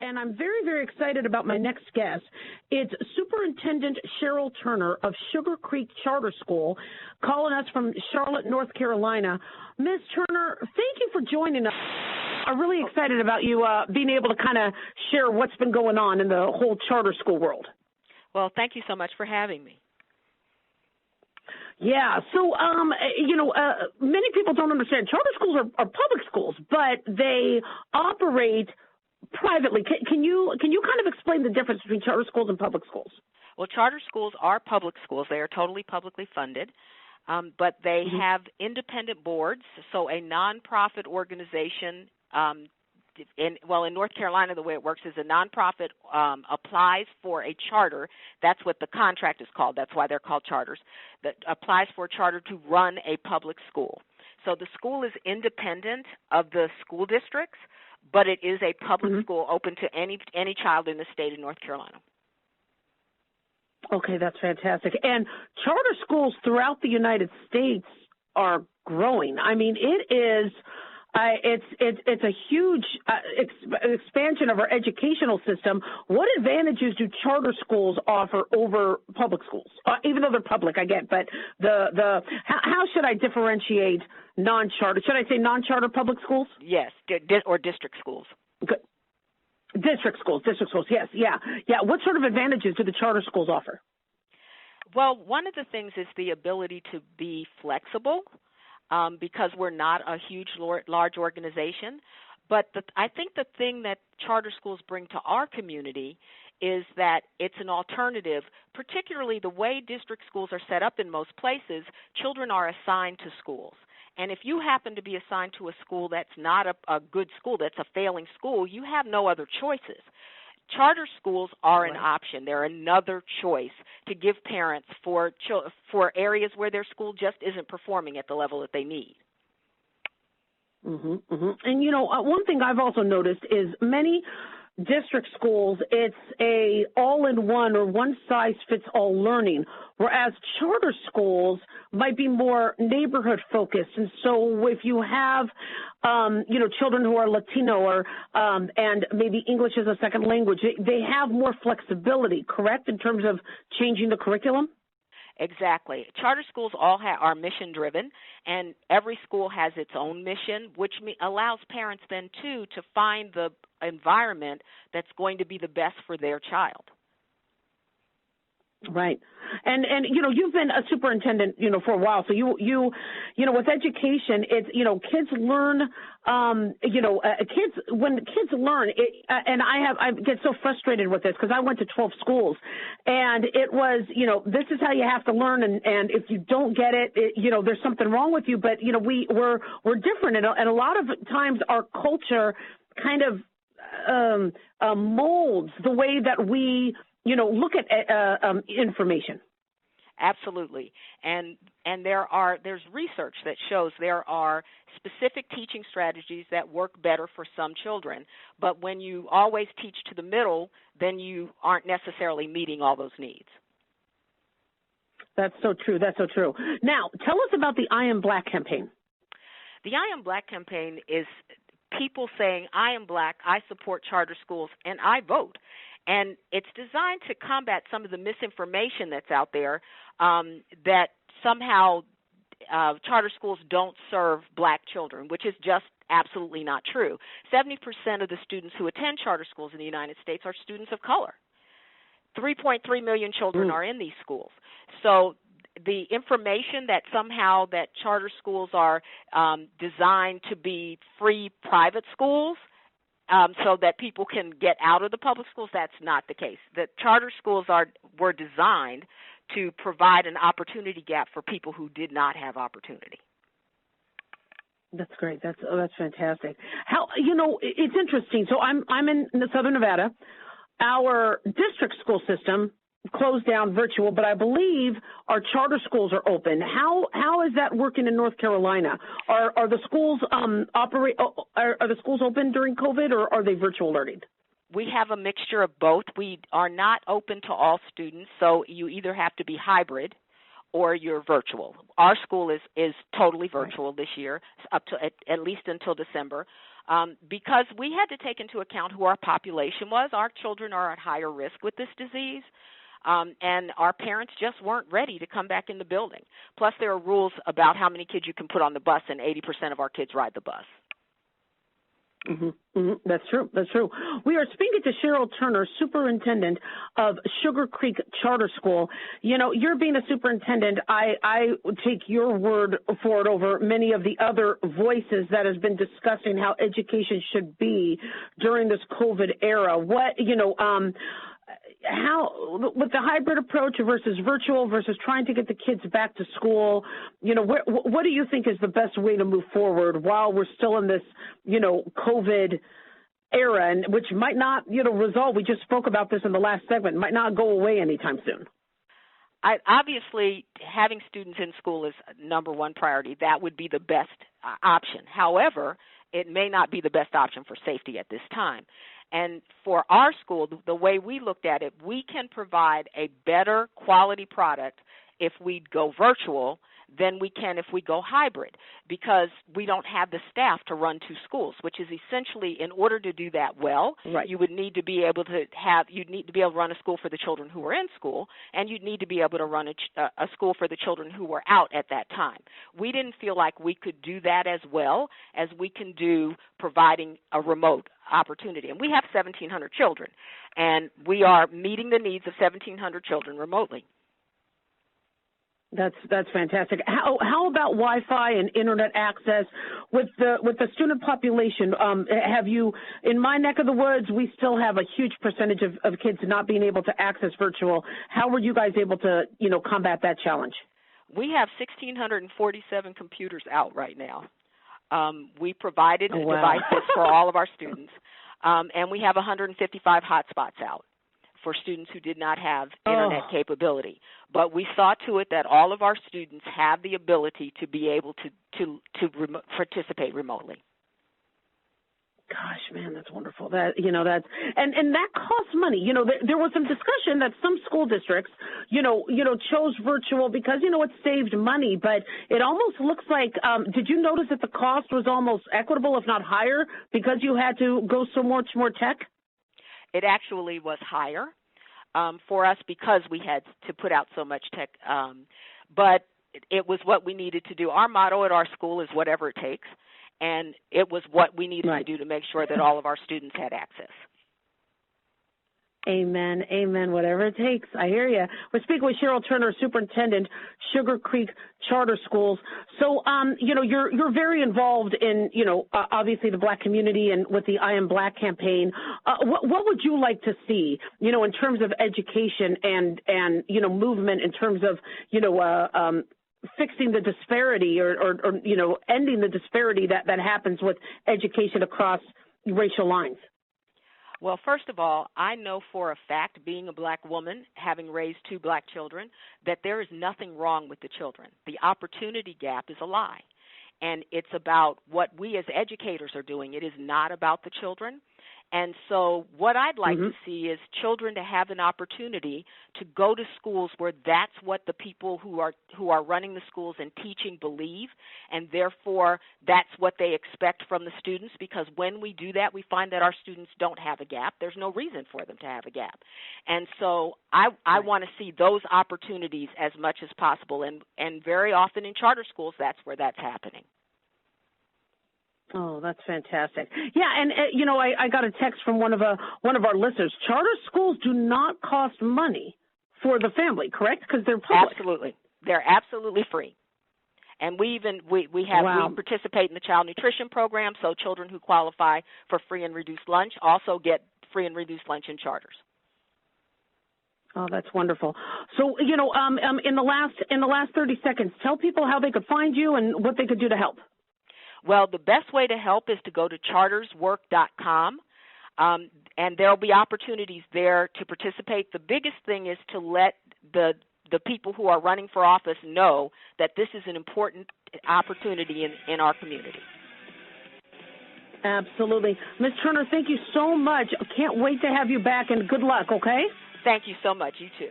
And I'm very, very excited about my next guest. It's Superintendent Cheryl Turner of Sugar Creek Charter School, calling us from Charlotte, North Carolina. Ms. Turner, thank you for joining us. I'm really excited about you being able to kind of share what's been going on in the whole charter school world. Well, thank you so much for having me. Yeah, so, many people don't understand. Charter schools are public schools, but they operate privately. Can you kind of explain the difference between charter schools and public schools? Well, charter schools are public schools. They are totally publicly funded, but they have independent boards. So a nonprofit organization, in North Carolina, the way it works is a nonprofit applies for a charter. That's what the contract is called. That's why they're called charters. That applies for a charter to run a public school. So the school is independent of the school districts, but it is a public school open to any child in the state of North Carolina. Okay, that's fantastic. And charter schools throughout the United States are growing. I mean, it is it's a huge expansion of our educational system. What advantages do charter schools offer over public schools? Even though they're public, I get, but how should I differentiate non-charter? Should I say non-charter public schools? Yes, or district schools. Good. District schools, yes, yeah. What sort of advantages do the charter schools offer? Well, one of the things is the ability to be flexible. Because we're not a huge, large organization. But I think the thing that charter schools bring to our community is that it's an alternative, particularly the way district schools are set up in most places. Children are assigned to schools. And if you happen to be assigned to a school that's not a good school, that's a failing school, you have no other choices. Charter schools are an option. They're another choice to give parents for areas where their school just isn't performing at the level that they need. And, one thing I've also noticed is many district schools, it's a all-in-one or one-size-fits-all learning, whereas charter schools might be more neighborhood-focused. And so if you have, children who are Latino or and maybe English as a second language, they have more flexibility, correct, in terms of changing the curriculum? Exactly. Charter schools all are mission-driven, and every school has its own mission, which allows parents then, too, to find the environment that's going to be the best for their child. Right. And you've been a superintendent, for a while. So you with education, it's, kids learn, when kids learn, and I get so frustrated with this because I went to 12 schools and it was, this is how you have to learn. And if you don't get it, there's something wrong with you. But, we're different. And a lot of times our culture kind of molds the way that we, look at information. Absolutely. And there's research that shows there are specific teaching strategies that work better for some children. But when you always teach to the middle, then you aren't necessarily meeting all those needs. That's so true. Now, tell us about the I Am Black campaign. The I Am Black campaign is people saying, I am black, I support charter schools, and I vote. And it's designed to combat some of the misinformation that's out there that somehow charter schools don't serve black children, which is just absolutely not true. 70% of the students who attend charter schools in the United States are students of color. 3.3 million children are in these schools. So the information that somehow that charter schools are designed to be free private schools, so that people can get out of the public schools, that's not the case. The charter schools were designed to provide an opportunity gap for people who did not have opportunity. That's great. That's fantastic. How it's interesting. So I'm in Southern Nevada. Our district school system closed down virtual, but I believe our charter schools are open. How is that working in North Carolina? Are the schools are the schools open during COVID, or are they virtual learning? We have a mixture of both. We are not open to all students, so you either have to be hybrid or you're virtual. Our school is totally virtual this year, up to at least until December. because we had to take into account who our population was. Our children are at higher risk with this disease, and our parents just weren't ready to come back in the building. Plus, there are rules about how many kids you can put on the bus, and 80% of our kids ride the bus. That's true. That's true. We are speaking to Cheryl Turner, superintendent of Sugar Creek Charter School. You know, you're being a superintendent. I take your word for it over many of the other voices that has been discussing how education should be during this COVID era. How, with the hybrid approach versus virtual versus trying to get the kids back to school, what do you think is the best way to move forward while we're still in this, COVID era, and which might not, resolve? We just spoke about this in the last segment, might not go away anytime soon. Obviously, having students in school is number one priority. That would be the best option. However, it may not be the best option for safety at this time. And for our school, the way we looked at it, we can provide a better quality product if we go virtual than we can if we go hybrid, because we don't have the staff to run two schools, which is essentially, in order to do that well, right, you would need to be able to run a school for the children who were in school, and you'd need to be able to run a school for the children who were out at that time. We didn't feel like we could do that as well as we can do providing a remote opportunity. And we have 1,700 children, and we are meeting the needs of 1,700 children remotely. That's fantastic. How about Wi-Fi and internet access with the student population? Have you, in my neck of the woods, we still have a huge percentage of kids not being able to access virtual. How were you guys able to, combat that challenge? We have 1,647 computers out right now. We provided devices for all of our students, and we have 155 hotspots out for students who did not have internet capability. But we saw to it that all of our students have the ability to be able to participate remotely. Gosh, man, that's wonderful. That and that costs money. There was some discussion that some school districts, chose virtual because it saved money. But it almost looks like, did you notice that the cost was almost equitable, if not higher, because you had to go so much more tech? It actually was higher for us because we had to put out so much tech, but it was what we needed to do. Our motto at our school is whatever it takes, and it was what we needed to do to make sure that all of our students had access. Amen, amen, whatever it takes. I hear you. We're speaking with Cheryl Turner, Superintendent, Sugar Creek Charter Schools. So, you're very involved in, obviously the Black community and with the I Am Black campaign. What would you like to see, in terms of education and movement in terms of, fixing the disparity or ending the disparity that happens with education across racial lines? Well, first of all, I know for a fact, being a Black woman, having raised 2 Black children, that there is nothing wrong with the children. The opportunity gap is a lie, and it's about what we as educators are doing. It is not about the children. And so what I'd like to see is children to have an opportunity to go to schools where that's what the people who are running the schools and teaching believe, and therefore that's what they expect from the students, because when we do that, we find that our students don't have a gap. There's no reason for them to have a gap. And so I want to see those opportunities as much as possible, and very often in charter schools, that's where that's happening. Oh, that's fantastic. Yeah, and I got a text from one of our listeners. Charter schools do not cost money for the family, correct? Because they're public. Absolutely, they're absolutely free. And we participate in the child nutrition program, so children who qualify for free and reduced lunch also get free and reduced lunch in charters. Oh, that's wonderful. So, in the last 30 seconds, tell people how they could find you and what they could do to help. Well, the best way to help is to go to charterswork.com, and there will be opportunities there to participate. The biggest thing is to let the people who are running for office know that this is an important opportunity in our community. Absolutely. Ms. Turner, thank you so much. I can't wait to have you back, and good luck, okay? Thank you so much. You too.